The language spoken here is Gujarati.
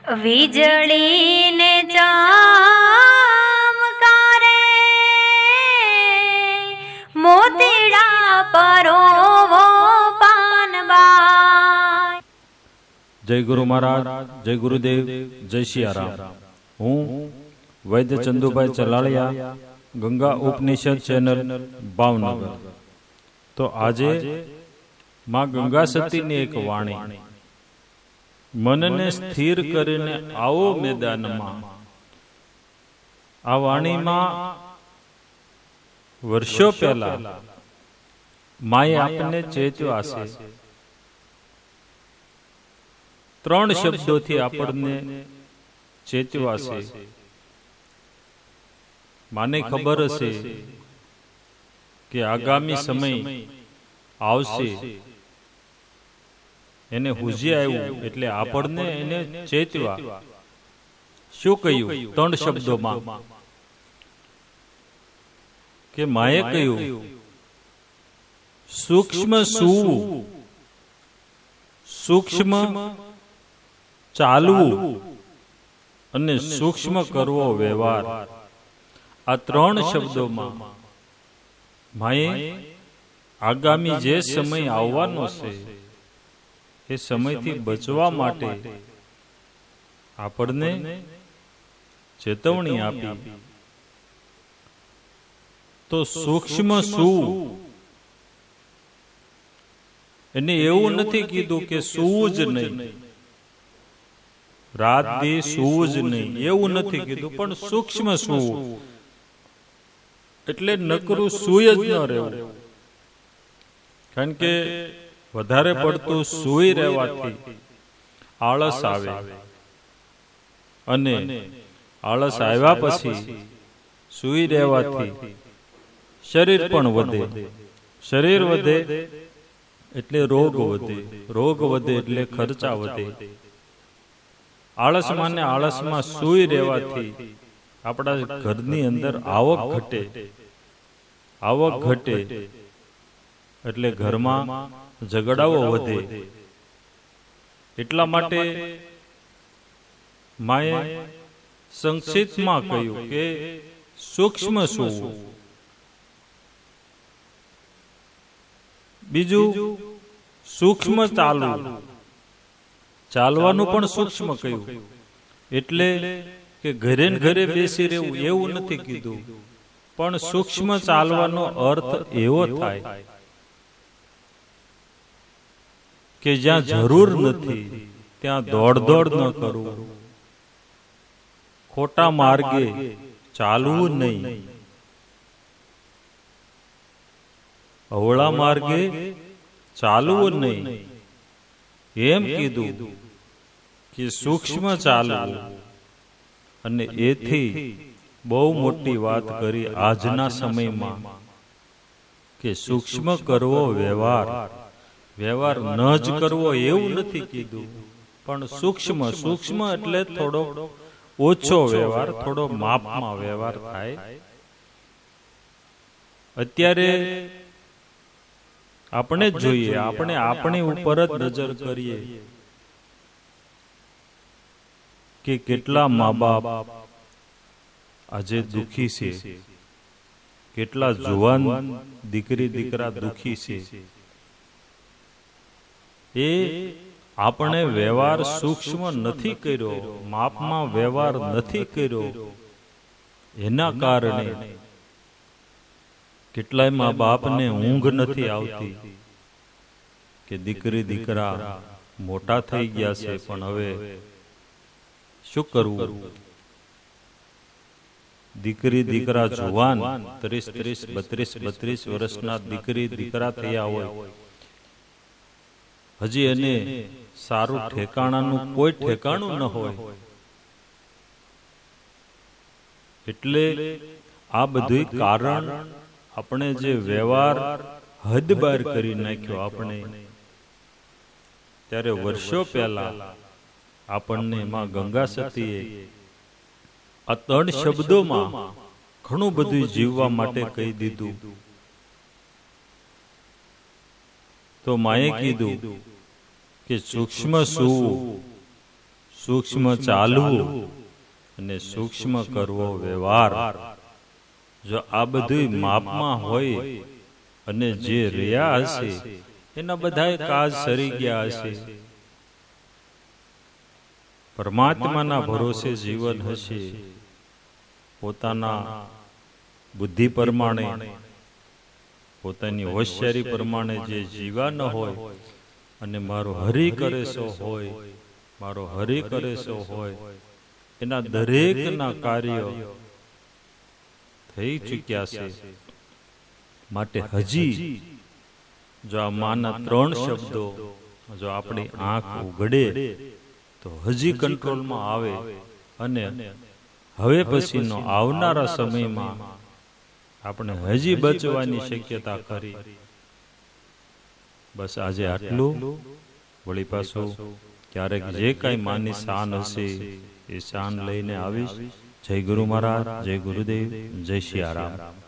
વીજળીને ચમકારે મોતીડા પરોવો પાનબાઈ. જય ગુરુ મહારાજ, જય ગુરુદેવ, જય સિયારામ. હું વૈદ્ય ચંદુભાઈ ચલાળિયા, ગંગા ઉપનિષદ ચેનલ, ભાવનગર. તો આજે માં ગંગા સતીની એક વાણી, મનને સ્થિર કરીને આવો મેદાનમાં. આ વાણીમાં વર્ષો પહેલા માએ આપણને ચેત્યો હશે. 3 શબ્દોથી આપણને ચેત્યો હશે. માને ખબર હશે કે આગામી સમય આવશે, એને હુજી આવ્યું એટલે આપણને એને ચેતવા. શું કહ્યું 3 શબ્દોમાં? કે માએ કહ્યું સૂક્ષ્મ સૂવું, સૂક્ષ્મ ચાલવું અને સૂક્ષ્મ કરવો વ્યવહાર. આ 3 શબ્દોમાં માએ આગામી જે સમય આવવાનો છે એ સમયથી બચવા માટે આપણને ચેતવણી આપી. તો સૂક્ષ્મ શું? એને એવું નથી કીધું કે સૂવું જ નહીં, રાત દી સૂવું જ નહીં, એવું નથી કીધું. પણ સૂક્ષ્મ સૂવું એટલે નકરું સૂય જ ન રહેવું. કારણ કે વધારે પડતું સૂઈ રહેવાથી આળસ આવે, અને આળસ આવ્યા પછી સૂઈ રહેવાથી શરીર પણ વધે. શરીર વધે એટલે રોગ વધે, રોગ વધે એટલે ખર્ચા વધે. આળસમાં ને આળસમાં સૂઈ રહેવાથી આપણા ઘરની અંદર આવક ઘટે. આવક ઘટે એટલે ઘરમાં ઝઘડાઓ વધે. એટલા માટે માએ સંક્ષિપ્તમાં કહ્યું કે સૂક્ષ્મ સૂવું. બીજું સૂક્ષ્મ ચાલવું. ચાલવાનું પણ સૂક્ષ્મ કહ્યું. એટલે કે ઘરે ને ઘરે બેસી રહેવું એવું નથી કીધું. પણ સૂક્ષ્મ ચાલવાનો અર્થ એવો થાય કે જ્યાં જરૂર નથી ત્યાં દોડ ન કરવું, ખોટા માર્ગે ચાલવું નહીં, અવળા માર્ગે ચાલવું નહીં. એમ કીધું કે સૂક્ષ્મ ચાલવું. અને એથી બહુ મોટી વાત કરી આજના સમયમાં કે સૂક્ષ્મ કરવો વ્યવહાર. વ્યવહાર ન જ કરવો એવું નથી કીધું, પણ સૂક્ષ્મ. સૂક્ષ્મ એટલે થોડો ઓછો વ્યવહાર, થોડો માપમાં વ્યવહાર થાય. અત્યારે આપણે જ જોઈએ, આપણે આપણી ઉપર જ નજર કરીએ કે કેટલા મા બાપ આજે દુખી છે, કેટલા જુવાન દીકરી દીકરા દુખી છે. એ આપણે વ્યવહાર સૂક્ષ્મ નથી કર્યો, માપમાં વ્યવહાર નથી કર્યો. એના કારણે કેટલાય મા બાપને ઊંઘ નથી આવતી કે દીકરી દીકરા મોટા થઈ ગયા છે, પણ હવે શું કરવું? દીકરી દીકરા જુવાન 30, 32 વર્ષના દીકરી દીકરા થયા હોય, હજી એને સારું ઠેકાણાનું કોઈ ઠેકાણું ન હોય. એટલે આ બધું કારણ આપણે જે વ્યવહાર હદ બહાર કરી નાખ્યો આપણે, ત્યારે વર્ષો પહેલા આપણને માં ગંગા સતીએ આ 3 શબ્દોમાં ઘણું બધું જીવવા માટે કહી દીધું. તો માએ કીધું કે સૂક્ષ્મ સૂવું, સૂક્ષ્મ ચાલવું અને સૂક્ષ્મ કરવો વ્યવહાર, જો આ બધું માપમાં હોય અને જે રહ્યા હશે એના બધાય કાજ સરી ગયા હશે. પરમાત્માના ભરોસે જીવન હશે. પોતાના બુદ્ધિ પ્રમાણે, પોતાની હોશિયારી પ્રમાણે જે જીવા ન હોય અને મારો હરિ કરે સો હોય, મારો હરિ કરે સો હોય, એના દરેકના કાર્ય થઈ ચૂક્યા છે. માટે હજી જો આ માના 3 શબ્દો જો આપણી આંખ ઉઘડે તો હજી કંટ્રોલમાં આવે અને હવે પછીનો આવનારા સમયમાં આપણે હજી બચવાની શક્યતા ખરી. બસ આજે આટલું. વળી પાછું ક્યારેક જે કઈ માની શાન હશે એ શાન લઈને આવીશ. જય ગુરુ મહારાજ, જય ગુરુદેવ, જય સિયારામ.